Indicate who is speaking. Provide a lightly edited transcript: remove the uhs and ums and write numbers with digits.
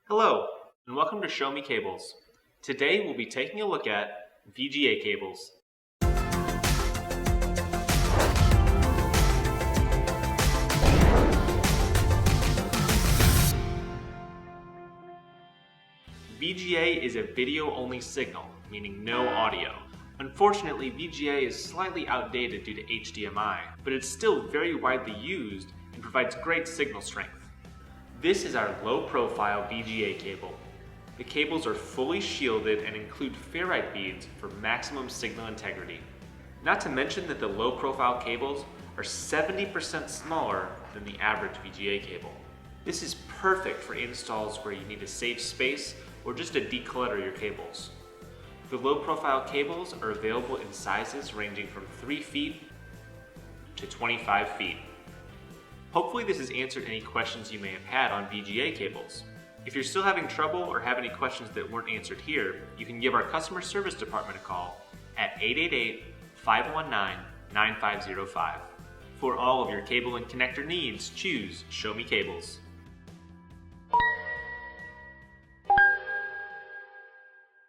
Speaker 1: Hello, and welcome to Show Me Cables. Today we'll be taking a look at VGA cables. VGA is a video-only signal, meaning no audio. Unfortunately, VGA is slightly outdated due to HDMI, but it's still very widely used and provides great signal strength. This is our Low Profile VGA cable. The cables are fully shielded and include ferrite beads for maximum signal integrity. Not to mention that the low profile cables are 70% smaller than the average VGA cable. This is perfect for installs where you need to save space or just to declutter your cables. The low profile cables are available in sizes ranging from 3 feet to 25 feet. Hopefully this has answered any questions you may have had on VGA cables. If you're still having trouble or have any questions that weren't answered here, you can give our customer service department a call at 888-519-9505. For all of your cable and connector needs, choose Show Me Cables.